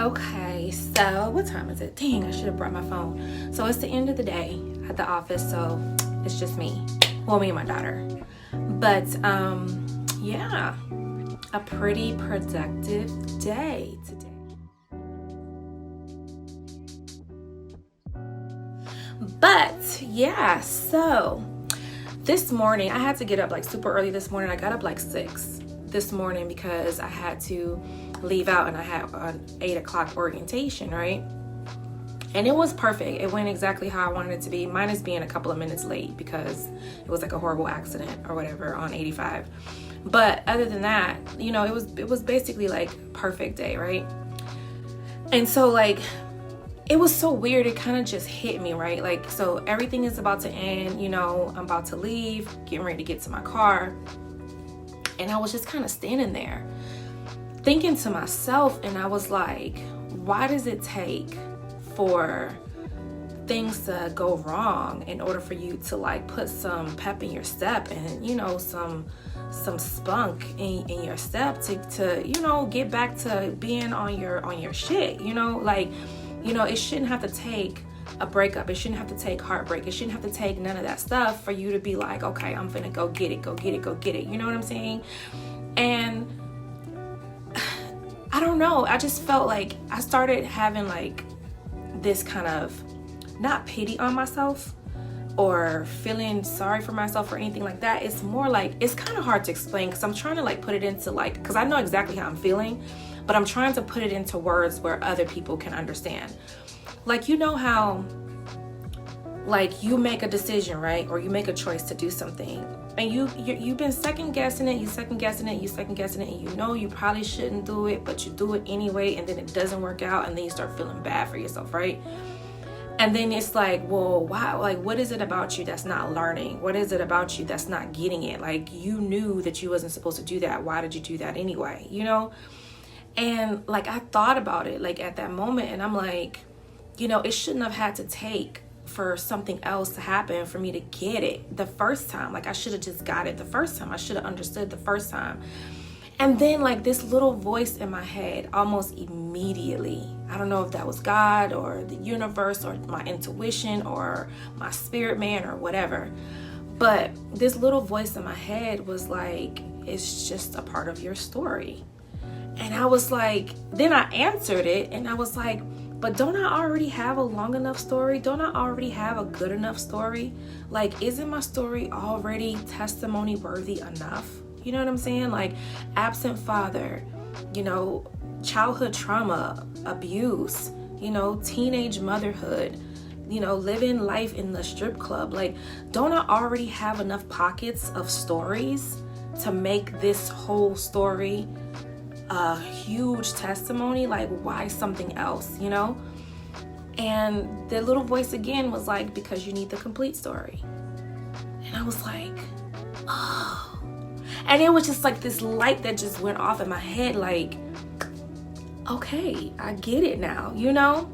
Okay, so what time is it? Dang, I should have brought my phone. So it's the end of the day at the office, so it's just me. Well, me and my daughter. But yeah, a pretty productive day today. But yeah, so this morning I had to get up like super early this morning. I got up like 6 this morning because I had to leave out and I had an 8 o'clock orientation, right? And it was perfect. It went exactly how I wanted it to be, minus being a couple of minutes late because it was like a horrible accident or whatever on 85. But other than that, you know, it was basically like perfect day, right? And so like it was so weird. It kind of just hit me, right? Like, so everything is about to end, you know, I'm about to leave, getting ready to get to my car. And I was just kind of standing there thinking to myself, and I was like, why does it take for things to go wrong in order for you to like put some pep in your step and, you know, some spunk in your step to you know, get back to being on your shit, you know? Like, you know, it shouldn't have to take a breakup. It shouldn't have to take heartbreak. It shouldn't have to take none of that stuff for you to be like, okay, I'm finna go get it. You know what I'm saying? And I don't know. I just felt like I started having like this kind of, not pity on myself or feeling sorry for myself or anything like that. It's more like, it's kind of hard to explain because I'm trying to like put it into like, because I know exactly how I'm feeling, but I'm trying to put it into words where other people can understand. Like, you know how like you make a decision, right? Or you make a choice to do something and you've been second guessing it, and you know you probably shouldn't do it, but you do it anyway, and then it doesn't work out, and then you start feeling bad for yourself, right? And then it's like, well, wow, like what is it about you that's not learning? What is it about you that's not getting it? Like, you knew that you wasn't supposed to do that. Why did you do that anyway? You know? And like I thought about it like at that moment, and I'm like, you know, it shouldn't have had to take for something else to happen for me to get it the first time. Like, I should have just got it the first time. I should have understood the first time. And then like this little voice in my head almost immediately, I don't know if that was God or the universe or my intuition or my spirit man or whatever, but this little voice in my head was like, it's just a part of your story. And I was like, then I answered it and I was like, but don't I already have a long enough story? Don't I already have a good enough story? Like, isn't my story already testimony worthy enough? You know what I'm saying? Like, absent father, you know, childhood trauma, abuse, you know, teenage motherhood, you know, living life in the strip club. Like, don't I already have enough pockets of stories to make this whole story a huge testimony? Like, why something else, you know? And the little voice again was like, because you need the complete story. And I was like, oh. And it was just like this light that just went off in my head, like, okay, I get it now, you know?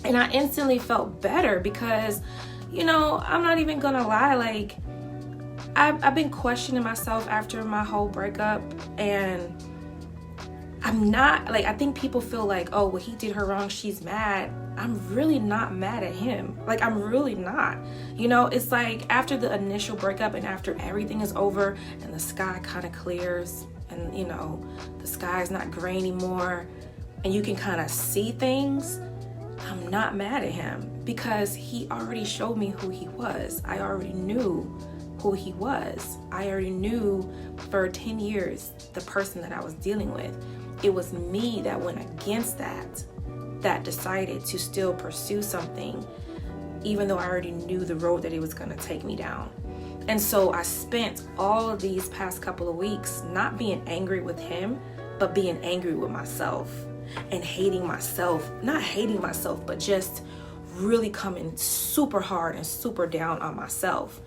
And I instantly felt better because, you know, I'm not even gonna lie, like, I've been questioning myself after my whole breakup, and I'm not, like, I think people feel like, oh, well, he did her wrong, she's mad. I'm really not mad at him. Like, I'm really not. You know, it's like after the initial breakup and after everything is over and the sky kind of clears and, you know, the sky is not gray anymore and you can kind of see things, I'm not mad at him because he already showed me who he was. I already knew who he was. I already knew for 10 years the person that I was dealing with. It was me that went against that decided to still pursue something, even though I already knew the road that it was going to take me down. And so I spent all of these past couple of weeks not being angry with him, but being angry with myself and hating myself. Not hating myself, but just really coming super hard and super down on myself.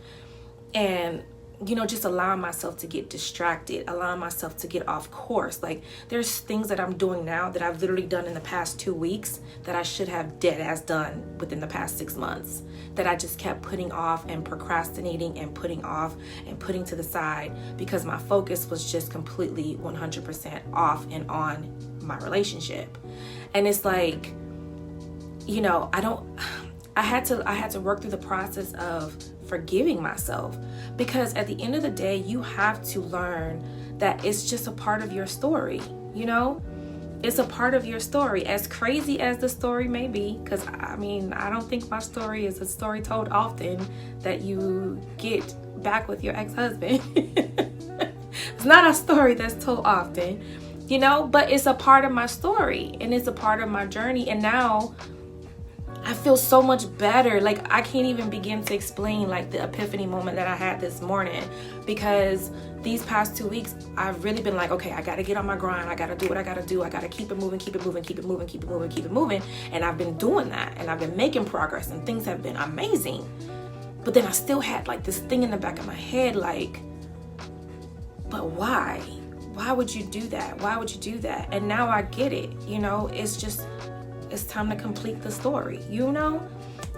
And you know, just allowing myself to get distracted, allowing myself to get off course. Like, there's things that I'm doing now that I've literally done in the past 2 weeks that I should have dead ass done within the past 6 months, that I just kept putting off and procrastinating and putting off and putting to the side because my focus was just completely 100% off and on my relationship. And it's like, you know, I had to work through the process of forgiving myself, because at the end of the day, you have to learn that it's just a part of your story, you know? It's a part of your story, as crazy as the story may be, because I mean, I don't think my story is a story told often that you get back with your ex-husband. It's not a story that's told often, you know, but it's a part of my story and it's a part of my journey. And now I feel so much better. Like, I can't even begin to explain like the epiphany moment that I had this morning, because these past 2 weeks I've really been like, okay, I got to get on my grind. I got to do what I got to do. I got to keep it moving, keep it moving, keep it moving, keep it moving, keep it moving. And I've been doing that, and I've been making progress, and things have been amazing. But then I still had like this thing in the back of my head, like, but why? Why would you do that? Why would you do that? And now I get it. You know, it's time to complete the story, you know?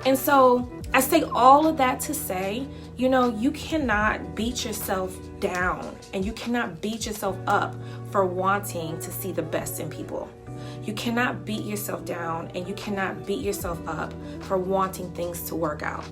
And so I say all of that to say, you know, you cannot beat yourself down, and you cannot beat yourself up for wanting to see the best in people. You cannot beat yourself down, and you cannot beat yourself up for wanting things to work out.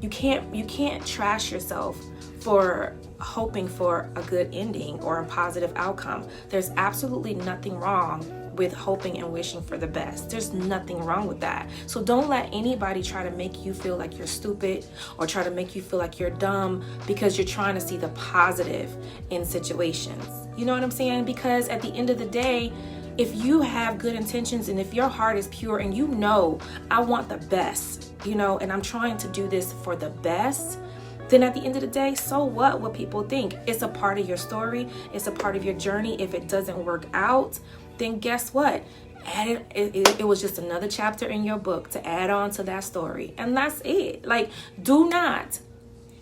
You can't trash yourself for hoping for a good ending or a positive outcome. There's absolutely nothing wrong with hoping and wishing for the best. There's nothing wrong with that. So don't let anybody try to make you feel like you're stupid or try to make you feel like you're dumb because you're trying to see the positive in situations. You know what I'm saying? Because at the end of the day, if you have good intentions and if your heart is pure and you know, I want the best, you know, and I'm trying to do this for the best, then at the end of the day, so what people think? It's a part of your story. It's a part of your journey. If it doesn't work out, then guess what? It was just another chapter in your book to add on to that story. And that's it. Like, do not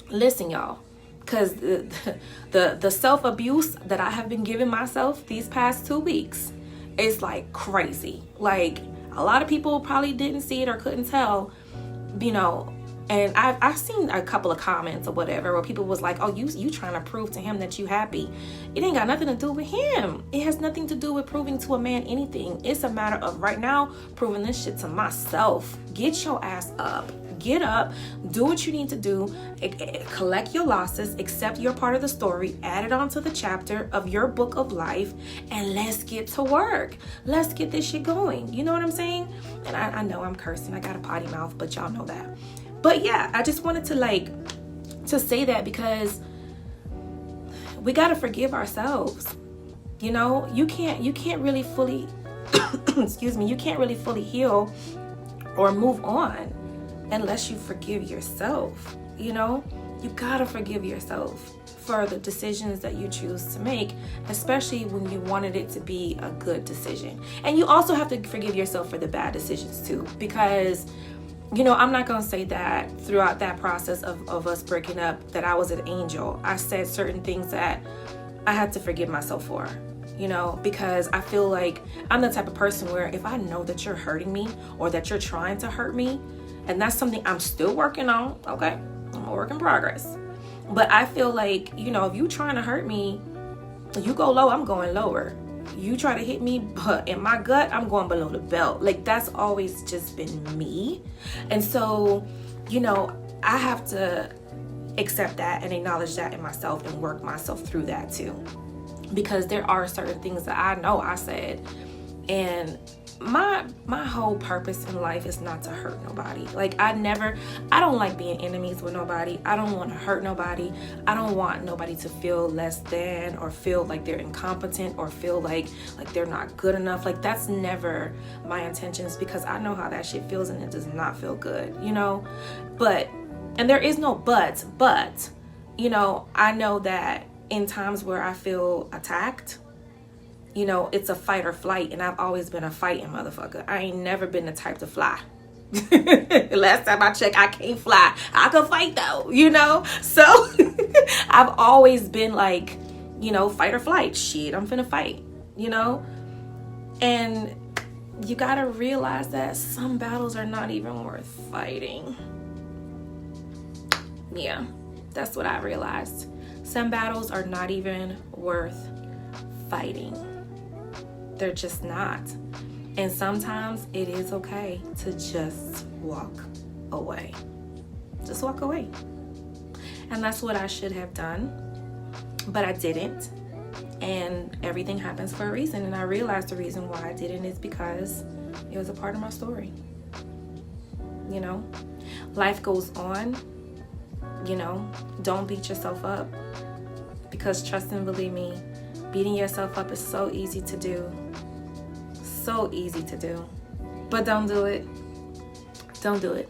listen, y'all, because the self-abuse that I have been giving myself these past 2 weeks is like crazy. Like, a lot of people probably didn't see it or couldn't tell, you know. And I've seen a couple of comments or whatever where people was like, oh, you trying to prove to him that you happy. It ain't got nothing to do with him. It has nothing to do with proving to a man anything. It's a matter of right now proving this shit to myself. Get your ass up. Get up. Do what you need to do. Collect your losses. Accept your part of the story. Add it onto the chapter of your book of life. And let's get to work. Let's get this shit going. You know what I'm saying? And I know I'm cursing. I got a potty mouth, but y'all know that. But yeah, I just wanted to say that because we got to forgive ourselves. You know, you can't really fully, excuse me, you can't really fully heal or move on unless you forgive yourself. You know, you got to forgive yourself for the decisions that you choose to make, especially when you wanted it to be a good decision. And you also have to forgive yourself for the bad decisions too, because you know, I'm not going to say that throughout that process of us breaking up that I was an angel. I said certain things that I had to forgive myself for, you know, because I feel like I'm the type of person where if I know that you're hurting me or that you're trying to hurt me, and that's something I'm still working on, okay? I'm a work in progress. But I feel like, you know, if you trying to hurt me, you go low, I'm going lower. You try to hit me but in my gut, I'm going below the belt. Like, that's always just been me. And so, you know, I have to accept that and acknowledge that in myself and work myself through that too. Because there are certain things that I know I said, and my whole purpose in life is not to hurt nobody. Like, I don't like being enemies with nobody. I don't want to hurt nobody. I don't want nobody to feel less than or feel like they're incompetent or feel like they're not good enough. Like, that's never my intentions, because I know how that shit feels and it does not feel good, you know? And there is no but, you know, I know that in times where I feel attacked, you know, it's a fight or flight, and I've always been a fighting motherfucker. I ain't never been the type to fly. Last time I checked, I can't fly. I can fight though, you know? So I've always been like, you know, fight or flight. Shit, I'm finna fight, you know? And you gotta realize that some battles are not even worth fighting. Yeah, that's what I realized. Some battles are not even worth fighting. They're just not. And sometimes it is okay to just walk away. Just walk away. And that's what I should have done, but I didn't. And everything happens for a reason. And I realized the reason why I didn't is because it was a part of my story. You know, life goes on. You know, don't beat yourself up, because trust and believe me, beating yourself up is so easy to do. So easy to do. But don't do it. Don't do it.